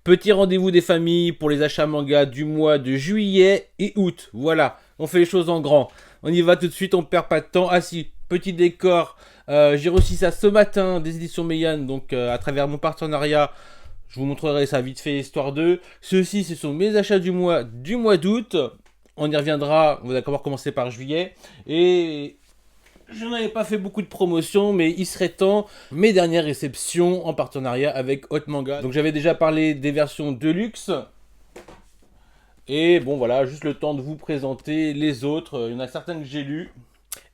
Petit rendez-vous des familles pour les achats manga du mois de juillet et août. Voilà, on fait les choses en grand. On y va tout de suite, on perd pas de temps. Ah si, petit décor. J'ai reçu ça ce matin des éditions Meian, donc à travers mon partenariat. Je vous montrerai ça vite fait, histoire de. Ceux-ci, ce sont mes achats du mois d'août. On y reviendra, on va d'abord commencer par juillet. Et je n'avais pas fait beaucoup de promotions, mais il serait temps. Mes dernières réceptions en partenariat avec Hot Manga. Donc j'avais déjà parlé des versions Deluxe. Et bon voilà, juste le temps de vous présenter les autres. Il y en a certaines que j'ai lues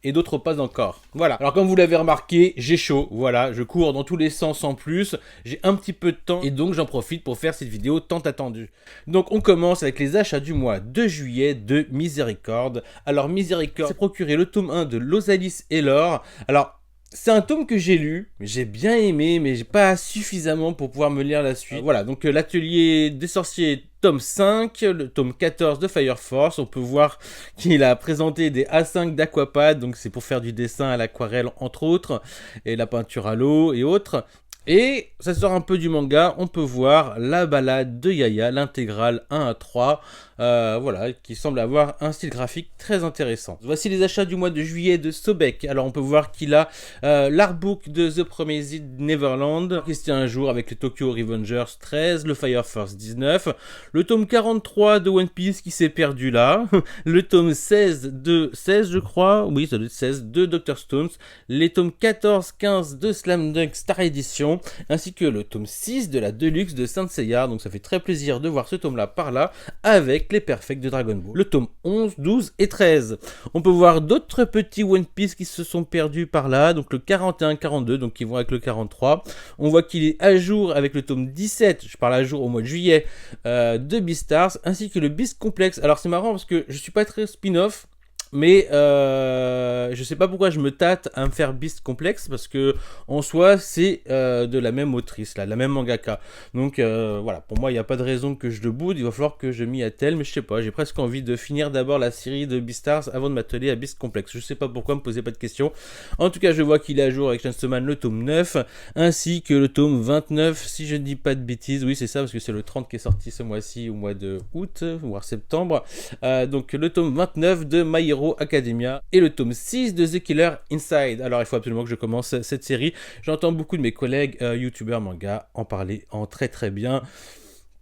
et d'autres pas encore. Voilà. Alors comme vous l'avez remarqué, j'ai chaud. Voilà, je cours dans tous les sens en plus. J'ai un petit peu de temps et donc j'en profite pour faire cette vidéo tant attendue. Donc on commence avec les achats du mois de juillet de Miséricorde. Alors Miséricorde s'est procuré le tome 1 de L'Osalis et l'Or. Alors c'est un tome que j'ai lu, j'ai bien aimé, mais pas suffisamment pour pouvoir me lire la suite. Voilà, donc l'atelier des sorciers, tome 5, le tome 14 de Fire Force. On peut voir qu'il a présenté des A5 d'Aquapad, donc c'est pour faire du dessin à l'aquarelle entre autres, et la peinture à l'eau et autres. Et ça sort un peu du manga, on peut voir la balade de Yaya, l'intégrale 1 à 3, voilà, qui semble avoir un style graphique très intéressant. Voici les achats du mois de juillet de Sobek. Alors on peut voir qu'il a l'artbook de The Promised Neverland, qui se tient un jour avec le Tokyo Revengers 13, le Fire Force 19, le tome 43 de One Piece qui s'est perdu là, le tome 16 je crois, oui ça doit être 16 de Dr. Stones, les tomes 14-15 de Slam Dunk Star Edition, ainsi que le tome 6 de la Deluxe de Saint Seiya. Donc ça fait très plaisir de voir ce tome là par là avec les Perfects de Dragon Ball. Le tome 11, 12 et 13. On peut voir d'autres petits One Piece qui se sont perdus par là, donc le 41-42, donc qui vont avec le 43. On voit qu'il est à jour avec le tome 17, je parle à jour au mois de juillet, de Beastars, ainsi que le Beast Complex. Alors c'est marrant parce que je suis pas très spin-off, mais je sais pas pourquoi je me tâte à me faire Beast Complex, parce que en soi c'est de la même autrice, là, de la même mangaka. Donc voilà, pour moi il n'y a pas de raison que je le boude, il va falloir que je m'y attelle, mais je sais pas, j'ai presque envie de finir d'abord la série de Beastars avant de m'atteler à Beast Complex. Je sais pas pourquoi, me posez pas de questions. En tout cas, je vois qu'il est à jour avec Chainsaw Man le tome 9, ainsi que le tome 29, si je ne dis pas de bêtises, oui c'est ça, parce que c'est le 30 qui est sorti ce mois-ci, au mois de août, voire septembre. Donc le tome 29 de My Hero Academia et le tome 6 de The Killer Inside. Alors il faut absolument que je commence cette série. J'entends beaucoup de mes collègues youtubeurs manga en parler en très très bien,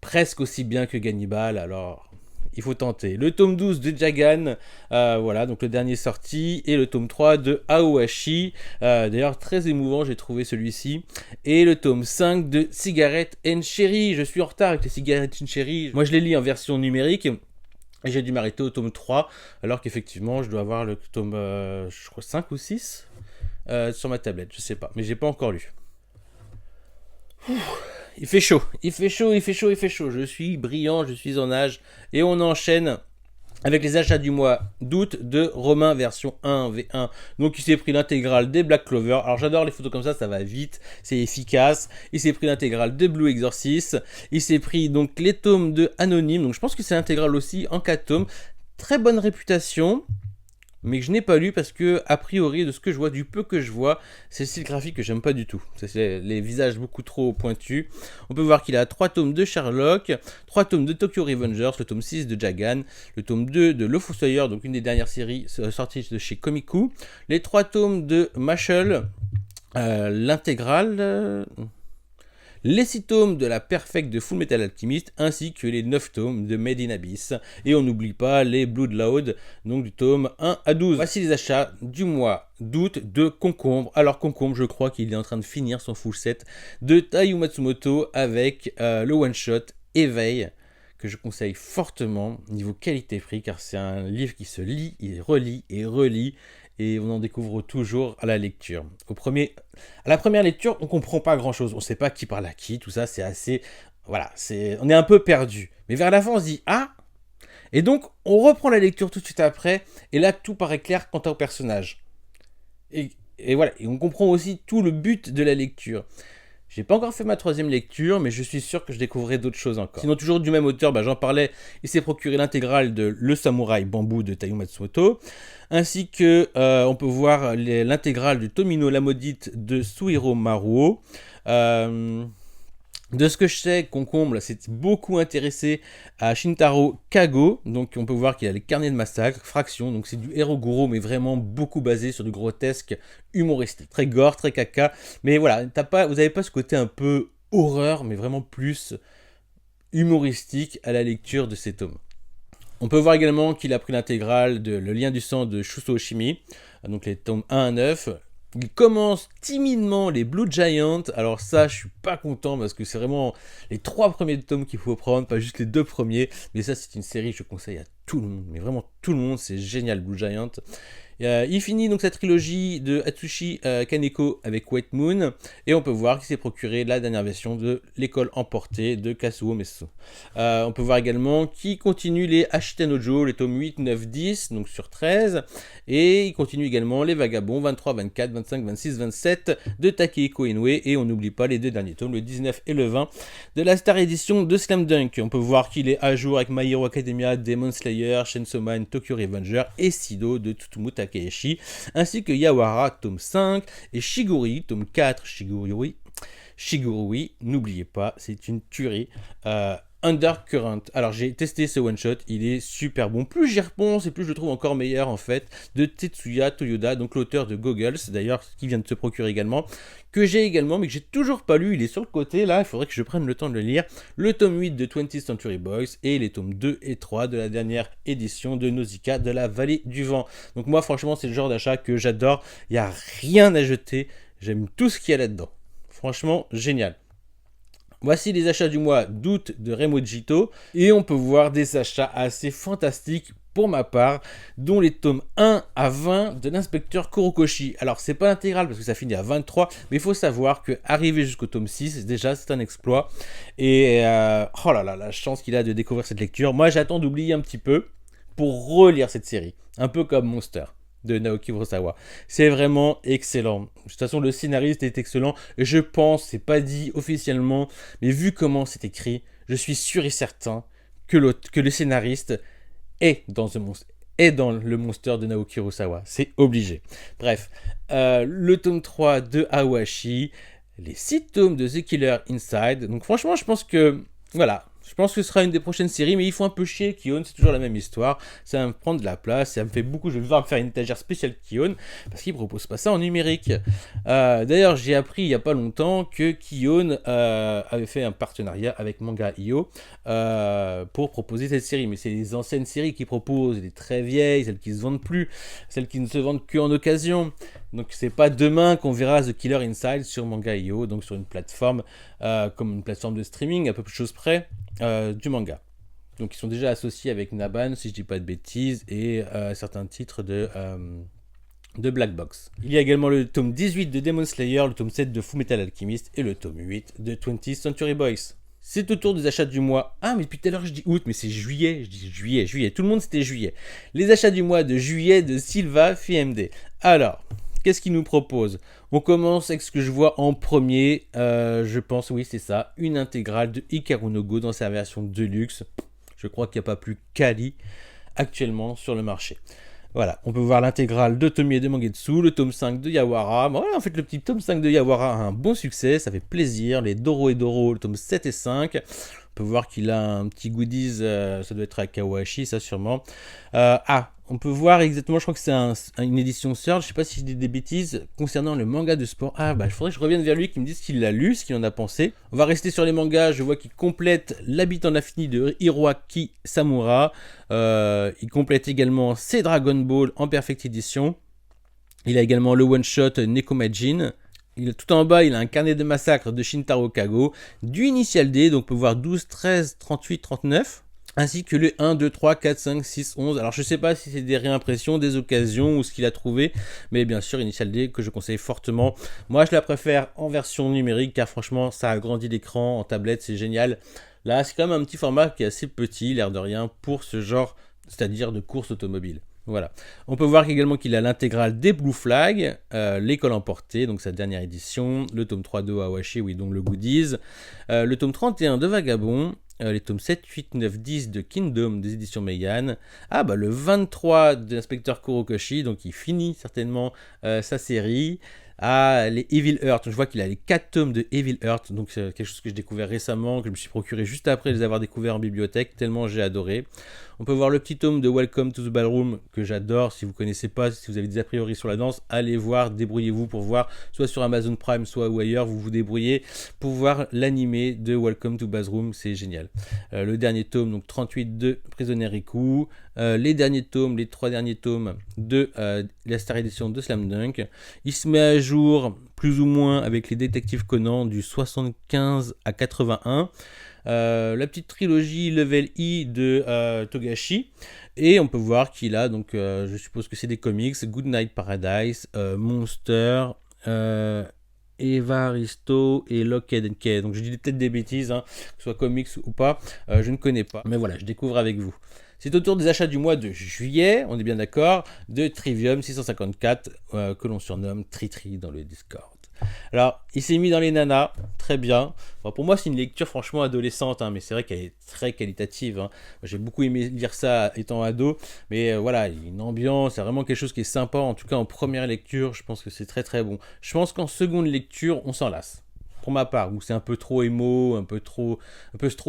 presque aussi bien que Gannibal, alors il faut tenter. Le tome 12 de Jagan, voilà, donc le dernier sorti, et le tome 3 de Aohashi, d'ailleurs très émouvant j'ai trouvé celui-ci, et le tome 5 de Cigarette and Cherry. Je suis en retard avec les Cigarette and Cherry, moi je les lis en version numérique, et j'ai dû m'arrêter au tome 3, alors qu'effectivement, je dois avoir le tome, je crois, 5 ou 6 sur ma tablette, je sais pas, mais j'ai pas encore lu. Il fait chaud, il fait chaud, il fait chaud, il fait chaud. Je suis brillant, je suis en âge, et on enchaîne avec les achats du mois d'août de Romain version 1v1. Donc il s'est pris l'intégrale des Black Clover. Alors j'adore les photos comme ça va vite, c'est efficace. Il s'est pris l'intégrale de Blue Exorcist. Il s'est pris donc les tomes de Anonyme. Donc je pense que c'est l'intégrale aussi en 4 tomes. Très bonne réputation, mais que je n'ai pas lu parce que, a priori, de ce que je vois, du peu que je vois, c'est le style graphique que j'aime pas du tout. C'est les visages beaucoup trop pointus. On peut voir qu'il a 3 tomes de Sherlock, 3 tomes de Tokyo Revengers, le tome 6 de Jagan, le tome 2 de Le Fossoyeur, donc une des dernières séries sorties de chez Komiku, les 3 tomes de Mashal, l'intégrale... les 6 tomes de la Perfect de Full Metal Alchemist, ainsi que les 9 tomes de Made in Abyss. Et on n'oublie pas les Blood Loud, donc du tome 1 à 12. Voici les achats du mois d'août de Concombre. Alors Concombre, je crois qu'il est en train de finir son full set de Taiyu Matsumoto avec le one-shot Éveil, que je conseille fortement niveau qualité-prix, car c'est un livre qui se lit, et relit, et on en découvre toujours à la lecture. À la première lecture, on comprend pas grand-chose, on sait pas qui parle à qui, tout ça, c'est assez... Voilà, on est un peu perdu. Mais vers la fin, on se dit « Ah !» Et donc, on reprend la lecture tout de suite après, et là, tout paraît clair quant au personnage. Et voilà, et on comprend aussi tout le but de la lecture. J'ai pas encore fait ma 3e lecture, mais je suis sûr que je découvrirai d'autres choses encore. Sinon, toujours du même auteur, j'en parlais, il s'est procuré l'intégrale de Le Samouraï Bambou de Taiyu Matsumoto, ainsi que, on peut voir l'intégrale de Tomino la Maudite de Suihiro Maruo, De ce que je sais, Concombre s'est beaucoup intéressé à Shintaro Kago, donc on peut voir qu'il a les carnets de massacre, Fraction, donc c'est du héros goro, mais vraiment beaucoup basé sur du grotesque humoristique. Très gore, très caca, mais voilà, vous n'avez pas ce côté un peu horreur, mais vraiment plus humoristique à la lecture de ces tomes. On peut voir également qu'il a pris l'intégrale de Le lien du sang de Shuso Oshimi, donc les tomes 1 à 9. Il commence timidement les Blue Giant. Alors ça, je suis pas content parce que c'est vraiment les 3 premiers tomes qu'il faut prendre, pas juste les 2 premiers. Mais ça, c'est une série que je conseille à tout le monde. Mais vraiment tout le monde, c'est génial, Blue Giant. Il finit donc sa trilogie de Atsushi Kaneko avec White Moon, et on peut voir qu'il s'est procuré la dernière version de L'école emportée de Kazuo Meso. On peut voir également qu'il continue les Ashitanojo, les tomes 8, 9, 10, donc sur 13, et il continue également les Vagabonds 23, 24, 25, 26, 27 de Takehiko Inoue, et on n'oublie pas les 2 derniers tomes, le 19 et le 20 de la Star Edition de Slam Dunk. On peut voir qu'il est à jour avec My Hero Academia, Demon Slayer, Chainsaw Man, Tokyo Revenger et Sido de Tsutomu Takeshi, ainsi que Yawara, tome 5, et Shiguri, tome 4, Shigurui, n'oubliez pas, c'est une tuerie. Undercurrent. Alors j'ai testé ce one shot, il est super bon. Plus j'y repense et plus je le trouve encore meilleur en fait. De Tetsuya Toyoda, donc l'auteur de Goggles, d'ailleurs qui vient de se procurer également, que j'ai également mais que j'ai toujours pas lu. Il est sur le côté là, il faudrait que je prenne le temps de le lire. Le tome 8 de 20th Century Boys et les tomes 2 et 3 de la dernière édition de Nausicaa de la Vallée du Vent. Donc moi franchement c'est le genre d'achat que j'adore. Il n'y a rien à jeter. J'aime tout ce qu'il y a là-dedans. Franchement génial. Voici les achats du mois d'août de Remo Jito, et on peut voir des achats assez fantastiques pour ma part, dont les tomes 1 à 20 de l'inspecteur Kurokoshi. Alors c'est pas intégral parce que ça finit à 23, mais il faut savoir que arriver jusqu'au tome 6, déjà c'est un exploit, et oh là là, la chance qu'il a de découvrir cette lecture. Moi j'attends d'oublier un petit peu pour relire cette série, un peu comme Monster de Naoki Urasawa. C'est vraiment excellent. De toute façon, le scénariste est excellent. Et je pense, c'est pas dit officiellement, mais vu comment c'est écrit, je suis sûr et certain que le scénariste est dans le Monster de Naoki Urasawa. C'est obligé. Bref, le tome 3 de Awashi, les 6 tomes de The Killer Inside. Donc franchement, je pense que, voilà, je pense que ce sera une des prochaines séries, mais il faut un peu chier Kion, c'est toujours la même histoire, ça va me prendre de la place, ça me fait beaucoup, je vais devoir me faire une étagère spéciale Kion, parce qu'il ne propose pas ça en numérique. D'ailleurs, j'ai appris il n'y a pas longtemps que Kion avait fait un partenariat avec Manga.io pour proposer cette série, mais c'est les anciennes séries qui proposent, les très vieilles, celles qui ne se vendent plus, celles qui ne se vendent qu'en occasion. Donc c'est pas demain qu'on verra The Killer Inside sur Manga.io, donc sur une plateforme comme une plateforme de streaming à peu de choses près du manga. Donc ils sont déjà associés avec Naban, si je dis pas de bêtises, et certains titres de Black Box. Il y a également le tome 18 de Demon Slayer, le tome 7 de Fullmetal Alchemist et le tome 8 de 20th Century Boys. C'est au tour des achats du mois. Ah, mais depuis tout à l'heure, je dis août, mais c'est juillet. Je dis juillet. Tout le monde, c'était juillet. Les achats du mois de juillet de Sylva FMD. Alors, qu'est-ce qu'il nous propose ? On commence avec ce que je vois en premier. Je pense, oui, c'est ça. Une intégrale de Hikaru no Go dans sa version Deluxe. Je crois qu'il n'y a pas plus quali actuellement sur le marché. Voilà, on peut voir l'intégrale de Tomie et de Mangetsu, le tome 5 de Yawara. Bon, voilà, en fait, le petit tome 5 de Yawara a un bon succès, ça fait plaisir. Les Doro et Doro, le tome 7 et 5. On peut voir qu'il a un petit goodies, ça doit être à Kawashi, ça sûrement. On peut voir exactement, je crois que c'est une édition Surge, je sais pas si je dis des bêtises, concernant le manga de sport. Il faudrait que je revienne vers lui, qu'il me dise qu'il l'a lu, ce qu'il en a pensé. On va rester sur les mangas, je vois qu'il complète l'habitant infini de Hiroaki Samura. Il complète également ses Dragon Ball en Perfect Edition. Il a également le one-shot Nekomajin. Tout en bas, il a un carnet de massacre de Shintaro Kago, du Initial D, donc on peut voir 12, 13, 38, 39. Ainsi que le 1, 2, 3, 4, 5, 6, 11. Alors je sais pas si c'est des réimpressions, des occasions ou ce qu'il a trouvé. Mais bien sûr, Initial D que je conseille fortement. Moi je la préfère en version numérique car franchement ça agrandit l'écran en tablette, c'est génial. Là c'est quand même un petit format qui est assez petit, l'air de rien, pour ce genre, c'est-à-dire de course automobile. Voilà. On peut voir également qu'il a l'intégrale des Blue Flag, l'école emportée, donc sa dernière édition, le tome 3 de Awashi, oui, donc le goodies, le tome 31 de Vagabond, les tomes 7, 8, 9, 10 de Kingdom des éditions Meian. Le 23 de l'inspecteur Kurokoshi, donc il finit certainement sa série. Ah, les Evil Earth. Je vois qu'il a les 4 tomes de Evil Earth. Donc, c'est quelque chose que j'ai découvert récemment, que je me suis procuré juste après les avoir découverts en bibliothèque, tellement j'ai adoré. On peut voir le petit tome de Welcome to the Ballroom, que j'adore. Si vous ne connaissez pas, si vous avez des a priori sur la danse, allez voir, débrouillez-vous pour voir, soit sur Amazon Prime, soit ou ailleurs, vous vous débrouillez pour voir l'animé de Welcome to Ballroom. C'est génial. Le dernier tome, donc 38 de Prisonnier Riku. Les derniers tomes, les 3 derniers tomes de la Star Edition de Slam Dunk. Il se met à jour plus ou moins avec les détectives Conan du 75 à 81. La petite trilogie Level E de Togashi. Et on peut voir qu'il a, donc je suppose que c'est des comics, Goodnight Paradise, Monster, Evaristo et Lockheed & Key. Donc je dis peut-être des bêtises, que ce soit comics ou pas, je ne connais pas. Mais voilà, je découvre avec vous. C'est au tour des achats du mois de juillet, on est bien d'accord, de Trivium 654, que l'on surnomme Tritri dans le Discord. Alors, il s'est mis dans les nanas, très bien. Bon, pour moi, c'est une lecture franchement adolescente, mais c'est vrai qu'elle est très qualitative. J'ai beaucoup aimé lire ça étant ado, mais voilà, il y a une ambiance, c'est vraiment quelque chose qui est sympa. En tout cas, en première lecture, je pense que c'est très très bon. Je pense qu'en seconde lecture, on s'en lasse. Pour ma part, où c'est un peu trop émo, un peu trop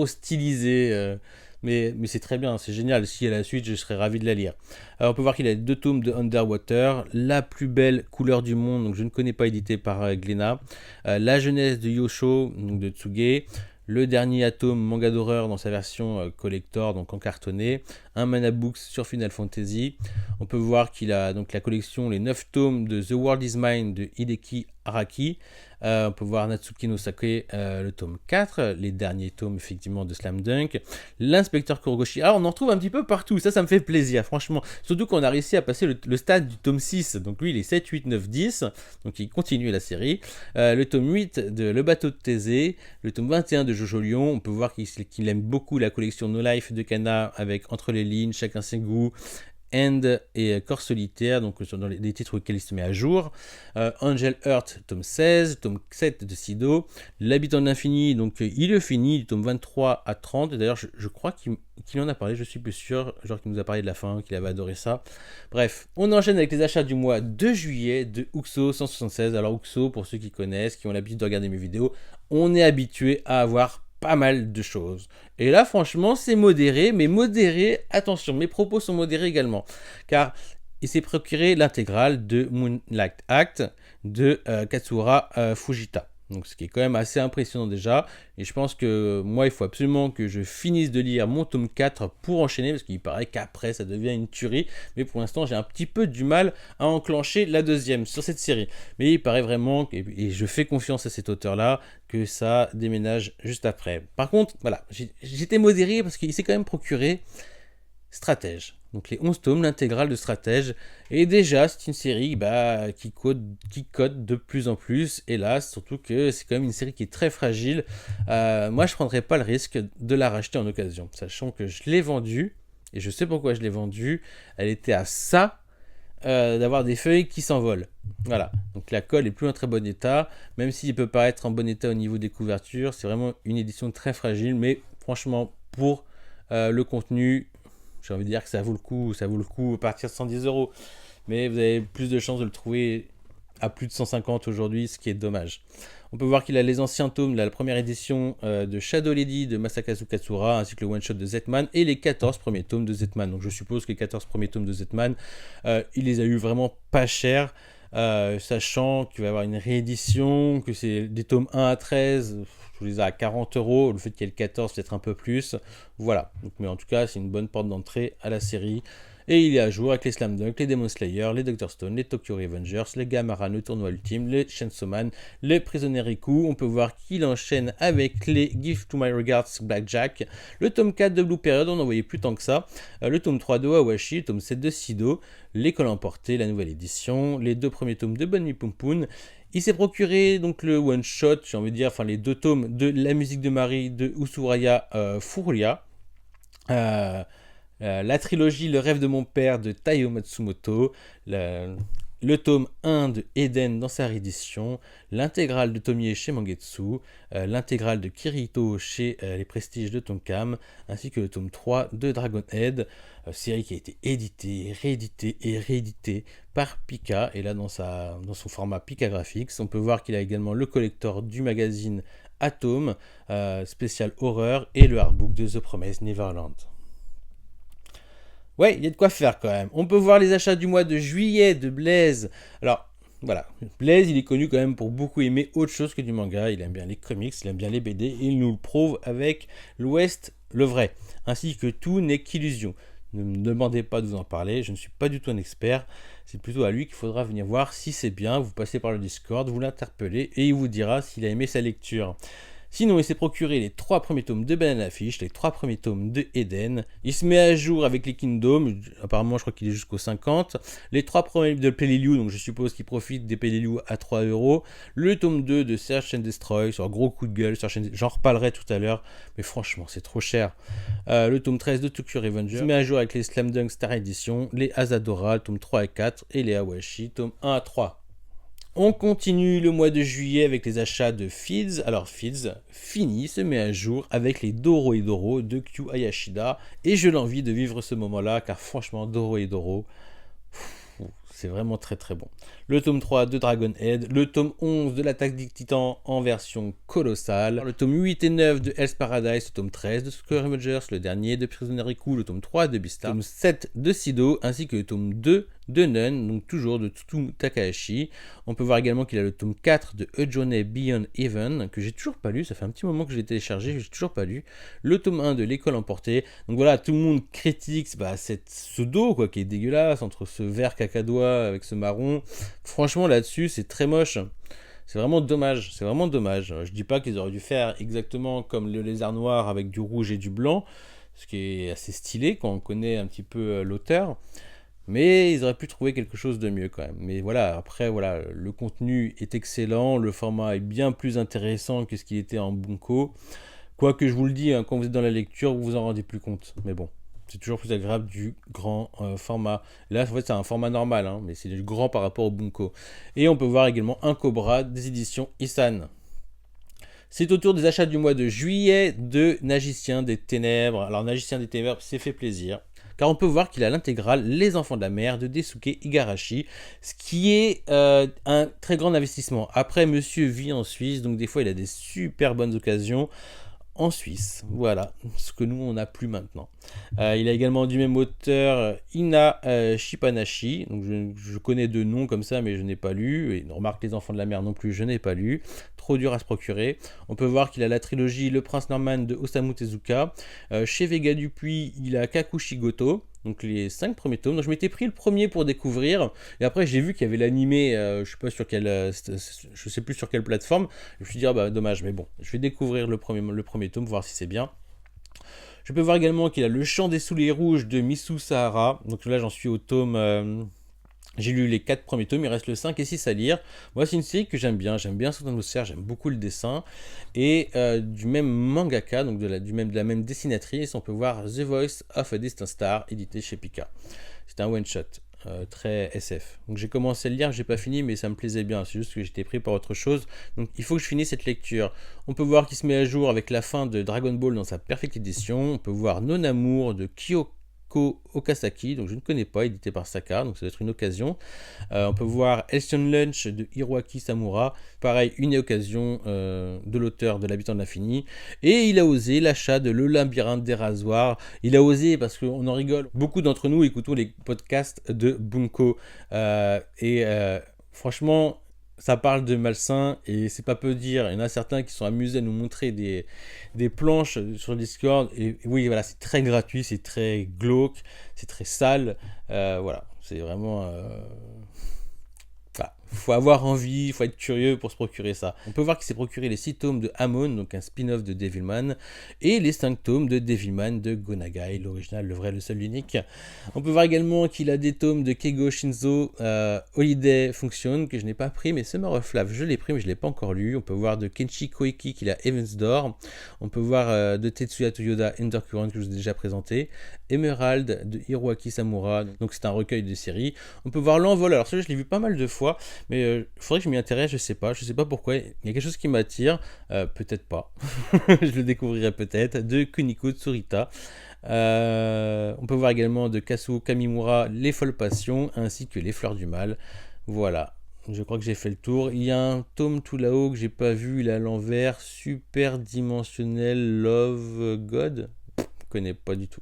stylisé. Mais c'est très bien, c'est génial. Si à la suite, je serais ravi de la lire. Alors, on peut voir qu'il a 2 tomes de Underwater, La plus belle couleur du monde, donc je ne connais pas, édité par Glénat, La jeunesse de Yosho, donc de Tsuge, le dernier Atome manga d'horreur dans sa version collector, donc en cartonné, un Mana Books sur Final Fantasy. On peut voir qu'il a donc la collection, les 9 tomes de The World is Mine de Hideki Araki. On peut voir Natsuki no Sake, le tome 4, les derniers tomes effectivement de Slam Dunk, l'inspecteur Kurogoshi. Alors on en trouve un petit peu partout, ça me fait plaisir franchement, surtout qu'on a réussi à passer le stade du tome 6, donc lui il est 7, 8, 9, 10, donc il continue la série. Le tome 8 de Le bateau de Thésée, le tome 21 de Jojo Lion. On peut voir qu'il aime beaucoup la collection No Life de Kana avec Entre les lignes, Chacun ses goûts, End et Corps solitaire, donc dans les titres auxquels il se met à jour. Angel Heart, tome 16, tome 7 de Sido, L'habitant de l'infini, donc il le finit, du tome 23 à 30. D'ailleurs, je crois qu'il en a parlé, je suis plus sûr, genre qu'il nous a parlé de la fin, qu'il avait adoré ça. Bref, on enchaîne avec les achats du mois de juillet de Uxo 176. Alors Uxo, pour ceux qui connaissent, qui ont l'habitude de regarder mes vidéos, on est habitué à avoir pas mal de choses. Et là, franchement, c'est modéré, mais modéré, attention, mes propos sont modérés également, car il s'est procuré l'intégrale de Moonlight Act de Katsura Fujita. Donc, ce qui est quand même assez impressionnant déjà. Et je pense que moi, il faut absolument que je finisse de lire mon tome 4 pour enchaîner, parce qu'il paraît qu'après, ça devient une tuerie. Mais pour l'instant, j'ai un petit peu du mal à enclencher la deuxième sur cette série. Mais il paraît vraiment, et je fais confiance à cet auteur-là, que ça déménage juste après. Par contre, voilà, j'étais modéré parce qu'il s'est quand même procuré Stratège. Donc les 11 tomes, l'intégrale de Stratège. Et déjà, c'est une série qui code de plus en plus. Hélas, surtout que c'est quand même une série qui est très fragile. Moi, je ne prendrais pas le risque de la racheter en occasion. Sachant que je l'ai vendue, et je sais pourquoi je l'ai vendue. Elle était à ça d'avoir des feuilles qui s'envolent. Voilà. Donc la colle est plus en très bon état. Même s'il peut paraître en bon état au niveau des couvertures, c'est vraiment une édition très fragile. Mais franchement, pour le contenu, j'ai envie de dire que ça vaut le coup à partir de 110 €. Mais vous avez plus de chances de le trouver à plus de 150 aujourd'hui, ce qui est dommage. On peut voir qu'il a les anciens tomes de la première édition de Shadow Lady de Masakazu Katsura, ainsi que le one-shot de Zetman, et les 14 premiers tomes de Zetman. Donc je suppose que les 14 premiers tomes de Zetman, il les a eu vraiment pas cher, sachant qu'il va y avoir une réédition, que c'est des tomes 1 à 13, je les ai à 40 €, le fait qu'il y ait le 14 peut-être un peu plus, voilà. Donc, mais en tout cas, c'est une bonne porte d'entrée à la série. Et il est à jour avec les Slam Dunk, les Demon Slayer, les Dr. Stone, les Tokyo Revengers, les Gamera, le tournoi ultime, les Chainsaw Man, les Prisonnier Riku. On peut voir qu'il enchaîne avec les Give to My Regards Blackjack, le tome 4 de Blue Period, on n'en voyait plus tant que ça, le tome 3 de Awashi, le tome 7 de Sido, l'école emportée, la nouvelle édition, les 2 premiers tomes de Bunny Pum Pum. Il s'est procuré donc le one shot, j'ai envie de dire, enfin les 2 tomes de La musique de Marie de Usuraya Furuya. La trilogie Le rêve de mon père de Taiyo Matsumoto, les le tome 1 de Eden dans sa réédition, l'intégrale de Tomie chez Mangetsu, l'intégrale de Kirito chez Les Prestiges de Tonkam, ainsi que le tome 3 de Dragonhead, série qui a été éditée, rééditée et rééditée par Pika, et là dans son format Pika Graphics. On peut voir qu'il a également le collector du magazine Atom, spécial horreur, et le artbook de The Promised Neverland. Ouais, il y a de quoi faire quand même. On peut voir les achats du mois de juillet de Blaise. Alors, voilà, Blaise, il est connu quand même pour beaucoup aimer autre chose que du manga. Il aime bien les comics, il aime bien les BD, et il nous le prouve avec l'Ouest, le vrai, ainsi que Tout n'est qu'illusion. Ne me demandez pas de vous en parler, je ne suis pas du tout un expert. C'est plutôt à lui qu'il faudra venir voir si c'est bien. Vous passez par le Discord, vous l'interpellez, et il vous dira s'il a aimé sa lecture. Sinon, il s'est procuré les 3 premiers tomes de Banana Fish, les 3 premiers tomes de Eden. Il se met à jour avec les Kingdom, apparemment je crois qu'il est jusqu'au 50. Les 3 premiers de Peleliu, donc je suppose qu'il profite des Peleliu à 3€. Le tome 2 de Search and Destroy, sur un gros coup de gueule, j'en reparlerai tout à l'heure, mais franchement c'est trop cher. Le tome 13 de Tokyo Revenger. Il se met à jour avec les Slam Dunk Star Edition, les Asadora, tome 3 et 4, et les Awashi, tome 1 à 3. On continue le mois de juillet avec les achats de Feeds. Alors Feeds, fini, se met à jour avec les Doro et Doro de Kyu Hayashida. Et je l'envie de vivre ce moment-là, car franchement, Doro et Doro, c'est vraiment très très bon. Le tome 3 de Dragonhead, le tome 11 de l'Attaque des Titans en version colossale, le tome 8 et 9 de Hell's Paradise, le tome 13 de Square Revengers, le dernier de Prisoner Riku, le tome 3 de Beastars, le tome 7 de Sido, ainsi que le tome 2 de Nun, donc toujours de Tsutomu Takahashi. On peut voir également qu'il a le tome 4 de A Journey Beyond Heaven, que j'ai toujours pas lu, ça fait un petit moment que je l'ai téléchargé, j'ai toujours pas lu. Le tome 1 de L'école emportée. Donc voilà, tout le monde critique ce dos quoi, qui est dégueulasse, entre ce vert cacadois avec ce marron. Franchement là-dessus, c'est très moche. C'est vraiment dommage, c'est vraiment dommage. Je dis pas qu'ils auraient dû faire exactement comme le lézard noir avec du rouge et du blanc, ce qui est assez stylé quand on connaît un petit peu l'auteur. Mais ils auraient pu trouver quelque chose de mieux quand même. Mais voilà, après, voilà, le contenu est excellent, le format est bien plus intéressant que ce qu'il était en Bunko. Quoique je vous le dis, hein, quand vous êtes dans la lecture, vous vous en rendez plus compte. Mais bon, c'est toujours plus agréable du grand format. Là, en fait, c'est un format normal, hein, mais c'est du grand par rapport au Bunko. Et on peut voir également un Cobra des éditions Isan. C'est au tour des achats du mois de juillet de Magicien des Ténèbres. Alors, Magicien des Ténèbres, c'est fait plaisir. Car on peut voir qu'il a l'intégrale Les Enfants de la Mer de Daisuke Igarashi, ce qui est un très grand investissement. Après, monsieur vit en Suisse, donc des fois il a des super bonnes occasions en Suisse. Voilà, ce que nous on n'a plus maintenant. Il a également du même auteur Ina Shipanashi, donc je connais deux noms comme ça, mais je n'ai pas lu. Et remarque Les Enfants de la Mer non plus, je n'ai pas lu. Trop dur à se procurer. On peut voir qu'il a la trilogie Le Prince Norman de Osamu Tezuka. Chez Vega Dupuis, il a Kakushigoto, donc les 5 premiers tomes. Donc je m'étais pris le premier pour découvrir, et après j'ai vu qu'il y avait l'animé, je sais plus sur quelle plateforme. Je me suis dit dommage, mais bon, je vais découvrir le premier tome, voir si c'est bien. Je peux voir également qu'il a Le Chant des Souliers Rouges de Misu Sahara. Donc là j'en suis au tome. J'ai lu les 4 premiers tomes, il reste le 5 et 6 à lire. Moi, c'est une série que j'aime bien son atmosphère, j'aime beaucoup le dessin. Et du même mangaka, donc de la même dessinatrice, on peut voir The Voice of a Distant Star, édité chez Pika. C'est un one-shot, très SF. Donc j'ai commencé à le lire, j'ai pas fini, mais ça me plaisait bien, c'est juste que j'étais pris par autre chose. Donc il faut que je finisse cette lecture. On peut voir qu'il se met à jour avec la fin de Dragon Ball dans sa Perfect Edition. On peut voir Non Amour de Kyoko Okasaki, donc je ne connais pas, édité par Saka, donc ça doit être une occasion. On peut voir Elsion Lunch de Hiroaki Samura, pareil, une occasion de l'auteur de L'Habitant de l'Infini. Et il a osé l'achat de Le Labyrinthe des Rasoirs. Il a osé parce qu'on en rigole. Beaucoup d'entre nous écoutons les podcasts de Bunko. Franchement, ça parle de malsain et c'est pas peu dire. Il y en a certains qui sont amusés à nous montrer des planches sur Discord. Et oui, voilà, c'est très gratuit, c'est très glauque, c'est très sale. Voilà, c'est vraiment. faut avoir envie, il faut être curieux pour se procurer ça. On peut voir qu'il s'est procuré les 6 tomes de Hamon, donc un spin-off de Devilman, et les 5 tomes de Devilman de Go Nagai, l'original, le vrai, le seul, l'unique. On peut voir également qu'il a des tomes de Keigo Shinzo Holiday Function, que je n'ai pas pris, mais Summer of Love, je l'ai pris, mais je ne l'ai pas encore lu. On peut voir de Kenshi Koiki qu'il a Heaven's Door. On peut voir de Tetsuya Toyoda Undercurrent, que je vous ai déjà présenté. Emerald de Hiroaki Samura, donc c'est un recueil de séries. On peut voir L'Envol, alors celui-là je l'ai vu pas mal de fois, mais il faudrait que je m'y intéresse, je sais pas pourquoi, il y a quelque chose qui m'attire, peut-être pas, je le découvrirai peut-être, de Kuniko Tsurita. On peut voir également de Kazuo Kamimura Les Folles Passions, ainsi que Les Fleurs du Mal. Voilà, je crois que j'ai fait le tour. Il y a un tome tout là-haut que j'ai pas vu, il est à l'envers, Super Dimensionnel Love God, je connais pas du tout.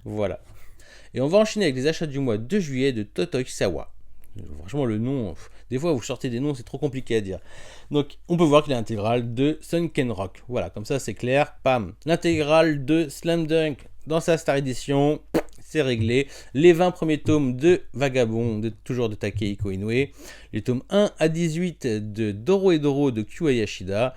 Voilà. Et on va enchaîner avec les achats du mois de juillet de Totoi Sawa. Franchement, le nom, des fois vous sortez des noms, c'est trop compliqué à dire. Donc, on peut voir qu'il est l'intégrale de Sunken Rock. Voilà, comme ça c'est clair. Pam. L'intégrale de Slam Dunk dans sa Star Edition, c'est réglé. Les 20 premiers tomes de Vagabond, toujours de Takehiko Inoue. Les tomes 1 à 18 de Doro et Doro de Kyu Yashida.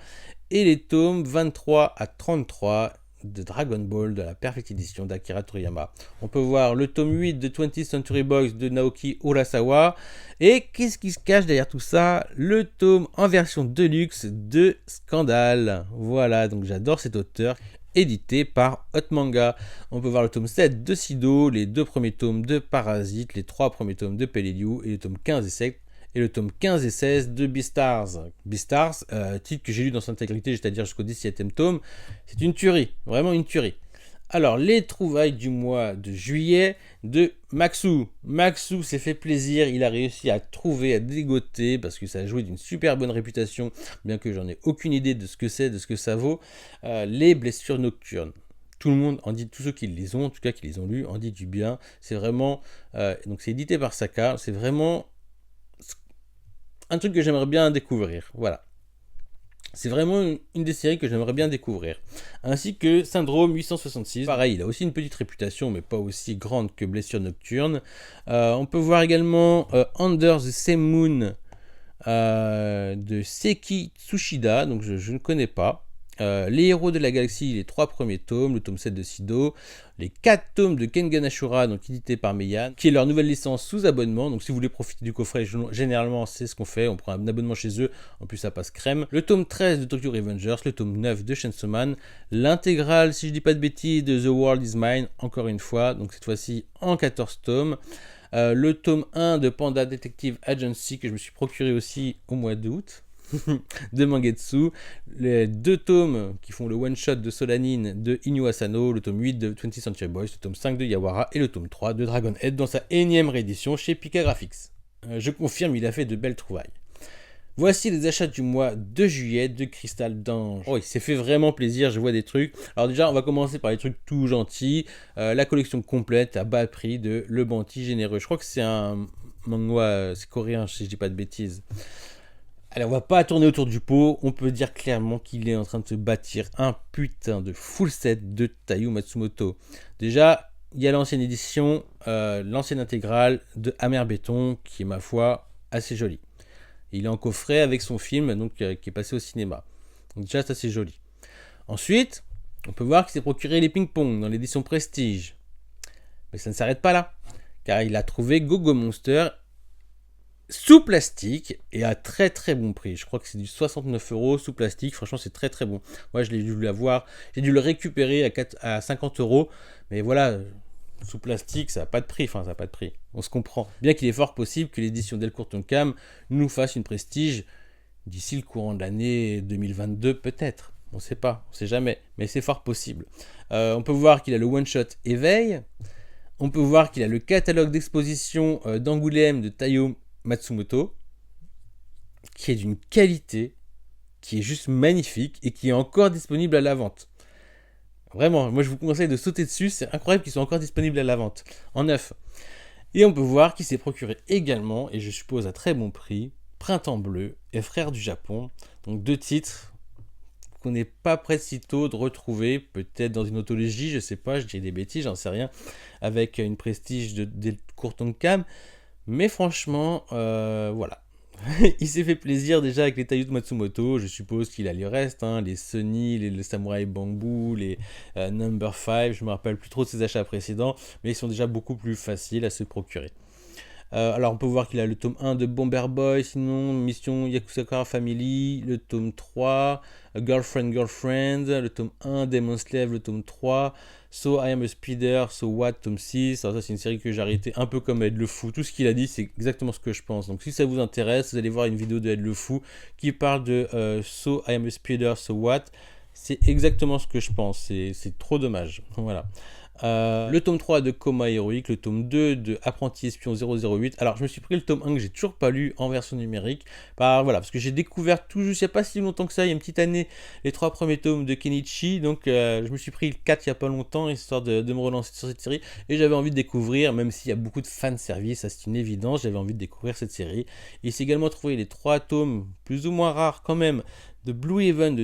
Et les tomes 23 à 33 de Dragon Ball de la Perfect Edition d'Akira Toriyama. On peut voir le tome 8 de 20th Century Boys de Naoki Urasawa. Et qu'est-ce qui se cache derrière tout ça? Le tome en version deluxe de Scandale. Voilà, donc j'adore cet auteur, édité par Hot Manga. On peut voir le tome 7 de Sido, les 2 premiers tomes de Parasite, les 3 premiers tomes de Peleliu et les tomes 15 et 7 et le tome 15 et 16 de Beastars. Beastars, titre que j'ai lu dans son intégrité, c'est-à-dire jusqu'au 17e tome. C'est une tuerie, vraiment une tuerie. Alors, les trouvailles du mois de juillet de Maxu. Maxu s'est fait plaisir, il a réussi à trouver, à dégoter, parce que ça a joué d'une super bonne réputation, bien que j'en ai aucune idée de ce que c'est, de ce que ça vaut, les blessures nocturnes. Tout le monde en dit, tous ceux qui les ont, en tout cas qui les ont lus, en dit du bien. C'est vraiment, donc c'est édité par Saka, c'est vraiment un truc que j'aimerais bien découvrir, voilà. C'est vraiment une des séries que j'aimerais bien découvrir. Ainsi que Syndrome 866. Pareil, il a aussi une petite réputation, mais pas aussi grande que Blessure Nocturne. On peut voir également Under the Same Moon de Seki Tsushida, donc je ne connais pas. Les Héros de la Galaxie, les 3 premiers tomes, le tome 7 de Sido, les 4 tomes de Kengan Ashura, donc édité par Meian, qui est leur nouvelle licence sous abonnement. Donc si vous voulez profiter du coffret, généralement c'est ce qu'on fait, on prend un abonnement chez eux, en plus ça passe crème. Le tome 13 de Tokyo Revengers, le tome 9 de Chainsaw Man, l'intégrale, si je dis pas de bêtises, de The World Is Mine, encore une fois, donc cette fois-ci en 14 tomes. Le tome 1 de Panda Detective Agency, que je me suis procuré aussi au mois d'août. De Mangetsu, les 2 tomes qui font le one-shot de Solanine de Inu Asano, le tome 8 de 20th Century Boys, le tome 5 de Yawara et le tome 3 de Dragonhead dans sa énième réédition chez Pika Graphics. Je confirme, il a fait de belles trouvailles. Voici les achats du mois de juillet de Cristal d'Ange. Oh, il s'est fait vraiment plaisir, je vois des trucs. Alors déjà, on va commencer par les trucs tout gentils. La collection complète à bas prix de Le Banti Généreux. Je crois que c'est un manga, c'est coréen si je dis pas de bêtises. Allez, on va pas tourner autour du pot, on peut dire clairement qu'il est en train de se bâtir un putain de full set de Taiyo Matsumoto. Déjà, il y a l'ancienne édition, l'ancienne intégrale de Amer Béton, qui est ma foi assez jolie. Il est en coffret avec son film, donc qui est passé au cinéma. Donc déjà, c'est assez joli. Ensuite, on peut voir qu'il s'est procuré les ping-pong dans l'édition Prestige. Mais ça ne s'arrête pas là, car il a trouvé Gogo Monster sous plastique et à très très bon prix. Je crois que c'est du 69 € sous plastique. Franchement, c'est très très bon. Moi, je l'ai dû l'avoir. J'ai dû le récupérer à 50 €. Mais voilà, sous plastique, ça n'a pas de prix. Enfin, ça n'a pas de prix. On se comprend. Bien qu'il est fort possible que l'édition Delcourt Tonkam nous fasse une prestige d'ici le courant de l'année 2022, peut-être. On ne sait pas, on ne sait jamais. Mais c'est fort possible. On peut voir qu'il a le one-shot Éveil. On peut voir qu'il a le catalogue d'exposition d'Angoulême de Taiyo Matsumoto, qui est d'une qualité qui est juste magnifique et qui est encore disponible à la vente. Vraiment, moi je vous conseille de sauter dessus, c'est incroyable qu'ils soient encore disponibles à la vente, en neuf. Et on peut voir qu'il s'est procuré également, et je suppose à très bon prix, Printemps Bleu et Frères du Japon, donc 2 titres qu'on n'est pas près de sitôt de retrouver, peut-être dans une anthologie, je sais pas, je dirais des bêtises, j'en sais rien, avec une prestige de Delcourt Tonkam. Mais franchement, voilà. il s'est fait plaisir déjà avec les taillots de Matsumoto. Je suppose qu'il a les restes, hein, les Sunny, les Samurai Bamboo, les Number 5. Je me rappelle plus trop de ses achats précédents, mais ils sont déjà beaucoup plus faciles à se procurer. Alors on peut voir qu'il a le tome 1 de Bomber Boy, sinon Mission Yakuza Family, le tome 3, Girlfriend, le tome 1, Demon Slave, le tome 3, So I Am a Speeder, So What, tome 6. Alors ça c'est une série que j'ai arrêtée un peu comme Ed le Fou. Tout ce qu'il a dit c'est exactement ce que je pense. Donc si ça vous intéresse, vous allez voir une vidéo de Ed le Fou qui parle de So I Am a Speeder, So What. C'est exactement ce que je pense, c'est trop dommage. Voilà. Le tome 3 de Coma Héroïque, le tome 2 de Apprenti Espion 008. Alors je me suis pris le tome 1 que j'ai toujours pas lu en version numérique. Voilà, parce que j'ai découvert tout juste il n'y a pas si longtemps que ça, il y a une petite année, les 3 premiers tomes de Kenichi. Donc je me suis pris le 4 il n'y a pas longtemps, histoire de me relancer sur cette série. Et j'avais envie de découvrir, même s'il y a beaucoup de fanservice, ça c'est une évidence, j'avais envie de découvrir cette série. Et c'est également trouvé les 3 tomes, plus ou moins rares quand même, de Blue Heaven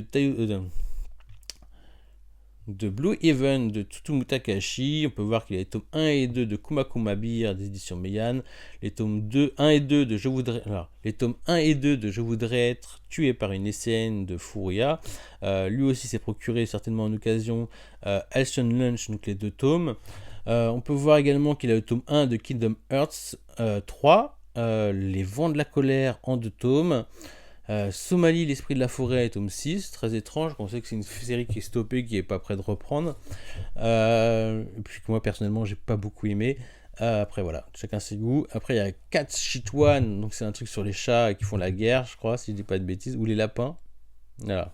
de Blue Heaven de Tsutomu Takahashi. On peut voir qu'il y a les tomes 1 et 2 de Kumakuma Beer des éditions Meian, les tomes 1 et 2 de les tomes 1 et 2 de Je voudrais être tué par une SCN de Furuya. Lui aussi s'est procuré certainement en occasion Alcyon Lunch, donc les 2 tomes. On peut voir également qu'il a le tome 1 de Kingdom Hearts 3, Les Vents de la colère en 2 tomes. Somalie, l'esprit de la forêt, tome 6, très étrange, on sait que c'est une série qui est stoppée, qui est pas près de reprendre, et puis que moi personnellement j'ai pas beaucoup aimé. Après voilà, chacun ses goûts. Après il y a Cat Shit One, donc c'est un truc sur les chats qui font la guerre, je crois, si je dis pas de bêtises, ou les lapins, voilà,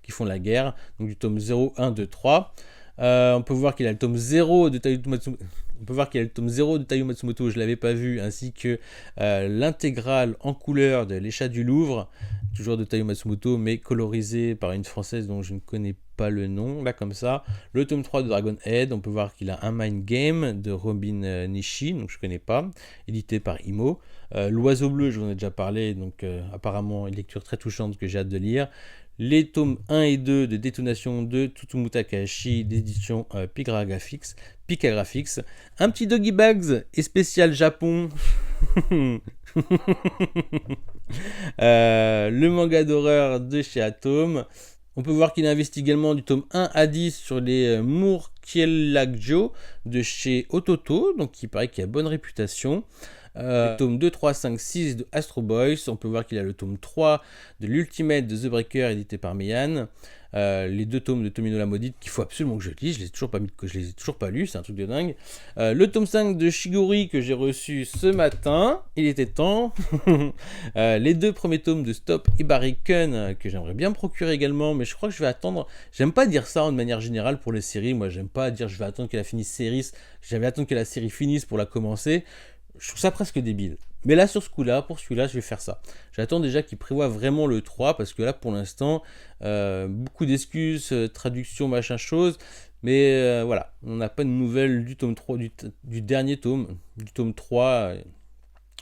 qui font la guerre, donc du tome 0, 1, 2, 3. On peut voir qu'il a le tome 0 de Taiyo Matsumoto. On peut voir qu'il y a le tome 0 de Taiyo Matsumoto, je ne l'avais pas vu, ainsi que l'intégrale en couleur de Les Chats du Louvre, toujours de Taiyo Matsumoto, mais colorisé par une française dont je ne connais pas le nom, là comme ça. Le tome 3 de Dragon Head, on peut voir qu'il a un Mind Game de Robin Nishi, donc je ne connais pas, édité par Imo. L'Oiseau Bleu, je vous en ai déjà parlé, donc apparemment une lecture très touchante que j'ai hâte de lire. Les tomes 1 et 2 de Détonation de Tsutomu Takahashi d'édition Pika Graphics. Un petit Doggy Bags et spécial Japon. Le manga d'horreur de chez Atom. On peut voir qu'il investit également du tome 1 à 10 sur les Murkielagjo de chez Ototo, donc il paraît qu'il a bonne réputation. Le tome 2, 3, 5, 6 de Astro Boys. On peut voir qu'il a le tome 3 de l'Ultimate de The Breaker édité par Meian. Les 2 tomes de Tomino la Maudite qu'il faut absolument que je lise, je les ai toujours pas lus, c'est un truc de dingue. Le tome 5 de Shigori que j'ai reçu ce matin, il était temps. Les 2 premiers tomes de Stop Ibariken que j'aimerais bien me procurer également, mais je crois que je vais attendre. J'aime pas dire ça de manière générale pour les séries, moi j'aime pas dire je vais attendre que la série finisse pour la commencer. Je trouve ça presque débile. Mais là, pour celui-là, je vais faire ça. J'attends déjà qu'il prévoit vraiment le 3, parce que là, pour l'instant, beaucoup d'excuses, traduction, machin chose. Mais voilà, on n'a pas de nouvelles du tome 3, du dernier tome, du tome 3.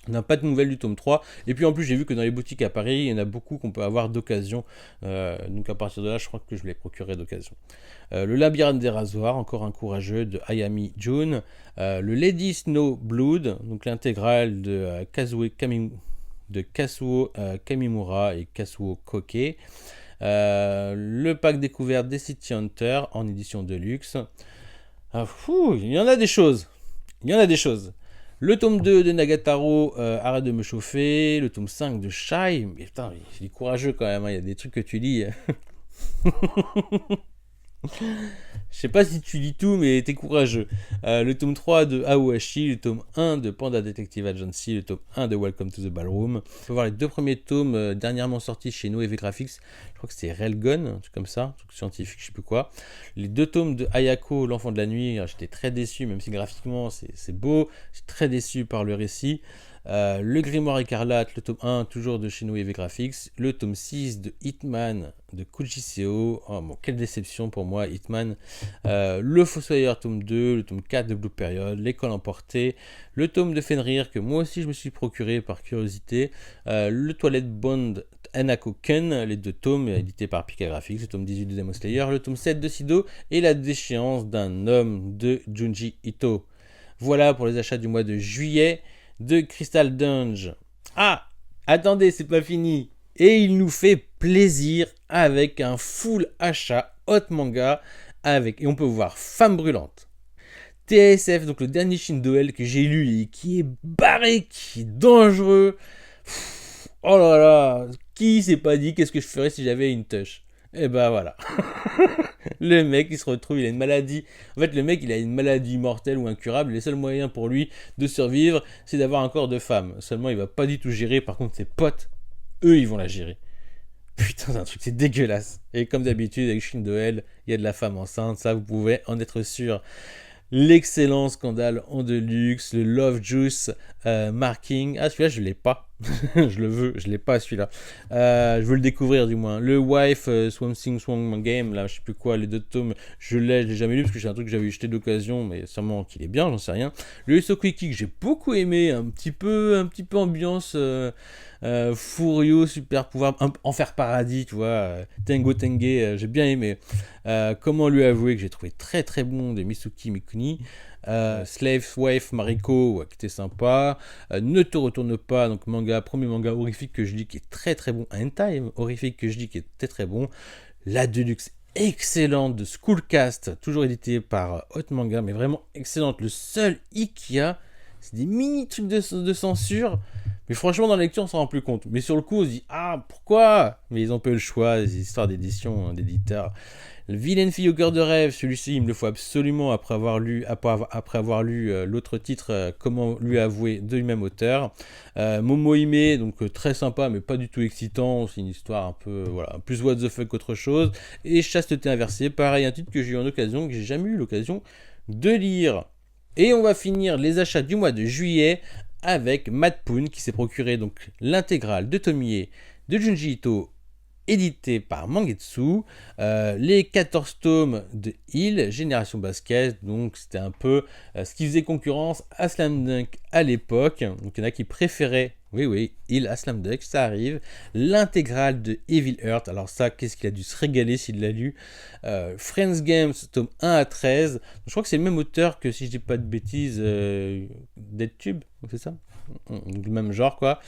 On n'a pas de nouvelles du tome 3. Et puis en plus, j'ai vu que dans les boutiques à Paris, il y en a beaucoup qu'on peut avoir d'occasion. Donc à partir de là, je crois que je les procurerai d'occasion. Le labyrinthe des rasoirs, encore un courageux de Ayami Jun. Le Lady Snow Blood, donc l'intégrale de Kazuo Kamimura et Kazuo Koke. Le pack découverte des City Hunter en édition de luxe. Il y en a des choses. Le tome 2 de Nagataro, Arrête de me chauffer. Le tome 5 de Shai. Mais putain, il est courageux quand même, hein. Il y a des trucs que tu lis. Je sais pas si tu lis tout, mais t'es courageux. Le tome 3 de Aohashi, le tome 1 de Panda Detective Agency, le tome 1 de Welcome to the Ballroom. On peut voir les 2 premiers tomes dernièrement sortis chez Noévé Graphics. Je crois que c'est Railgun, un truc comme ça, un truc scientifique, je sais plus quoi. Les 2 tomes de Ayako, L'Enfant de la Nuit. J'étais très déçu, même si graphiquement c'est beau. J'étais très déçu par le récit. Le Grimoire écarlate, le tome 1 toujours de chez Noévé Graphics, le tome 6 de Hitman de Kujiseo, quelle déception pour moi Hitman, le Fossoyeur tome 2, le tome 4 de Blue Period, l'école emportée, le tome de Fenrir que moi aussi je me suis procuré par curiosité, le Toilette Bond Hanako Ken, les 2 tomes édités par Pika Graphics, le tome 18 de Demon Slayer, le tome 7 de Sido et la déchéance d'un homme de Junji Ito. Voilà pour les achats du mois de juillet de Crystal Dunge. Attendez, c'est pas fini. Et il nous fait plaisir avec un full achat hot manga avec, et on peut voir Femme Brûlante. TASF, donc le dernier Shindoel que j'ai lu et qui est barré, qui est dangereux. Oh là là, qui s'est pas dit qu'est-ce que je ferais si j'avais une touche? Et ben voilà. Le mec, il se retrouve, il a une maladie. En fait, le mec, il a une maladie mortelle ou incurable. Les seuls moyens pour lui de survivre, c'est d'avoir un corps de femme. Seulement, il va pas du tout gérer. Par contre, ses potes, eux, ils vont la gérer. Putain, c'est un truc, c'est dégueulasse. Et comme d'habitude, avec Shindoel, il y a de la femme enceinte. Ça, vous pouvez en être sûr. L'excellent scandale en deluxe, le Love Juice marking. Ah, celui-là, je l'ai pas. Je le veux, je l'ai pas celui-là. Je veux le découvrir du moins. Le Wife Swamp Thing Swamp Game, là, je sais plus quoi, les 2 tomes, je l'ai jamais lu parce que c'est un truc que j'avais jeté d'occasion, mais sûrement qu'il est bien, j'en sais rien. Le Usokuiki que j'ai beaucoup aimé, un petit peu ambiance Furio, super pouvoir, Enfer Paradis, tu vois, Tengo Tenge, j'ai bien aimé. Comment lui avouer que j'ai trouvé très très bon de Misuki Mikuni. Slave Wife Mariko, ouais, qui était sympa. Ne te retourne pas, donc premier manga horrifique que je lis qui est très très bon. Un time horrifique que je lis qui est très très bon. La Deluxe excellente de Schoolcast, toujours édité par Hot Manga, mais vraiment excellente. Le seul hic qu'il y a, c'est des mini trucs de censure. Mais franchement, dans la lecture, on s'en rend plus compte. Mais sur le coup, on se dit, ah, pourquoi? Mais ils ont peu le choix, des histoires d'édition, hein, d'éditeurs. Le Vilaine fille au cœur de rêve, celui-ci, il me le faut absolument après avoir lu l'autre titre, Comment lui avouer, de lui-même auteur. Momo Hime, donc très sympa, mais pas du tout excitant. C'est une histoire un peu, voilà, plus what the fuck qu'autre chose. Et Chasteté inversée, pareil, un titre que j'ai eu en occasion, que j'ai jamais eu l'occasion de lire. Et on va finir les achats du mois de juillet avec Matt Poon qui s'est procuré donc l'intégrale de Tomie de Junji Ito édité par Mangetsu, les 14 tomes de Hill, Génération Basket, donc c'était un peu ce qui faisait concurrence à Slam Dunk à l'époque, donc il y en a qui préféraient, oui, Hill à Slam Dunk, ça arrive, l'intégrale de Evil Earth, alors ça, qu'est-ce qu'il a dû se régaler s'il l'a lu, Friends Games, tome 1 à 13, je crois que c'est le même auteur que, si je dis pas de bêtises, Dead Tube, c'est ça, du même genre quoi.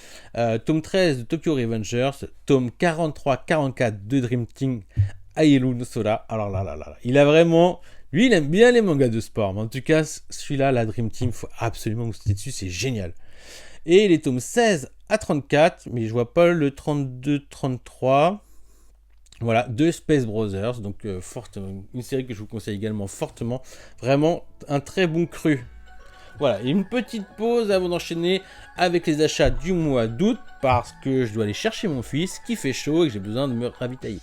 Tome 13 de Tokyo Revengers, tome 43-44 de Dream Team Aielu no Sora. Alors là, il a vraiment, lui il aime bien les mangas de sport, mais en tout cas celui-là, la Dream Team, faut absolument vous sauter dessus, c'est génial. Et les tomes 16 à 34, mais je vois pas le 32-33. Voilà, de Space Brothers, donc une série que je vous conseille également fortement. Vraiment un très bon cru. Voilà, et une petite pause avant d'enchaîner avec les achats du mois d'août parce que je dois aller chercher mon fils qui fait chaud et que j'ai besoin de me ravitailler.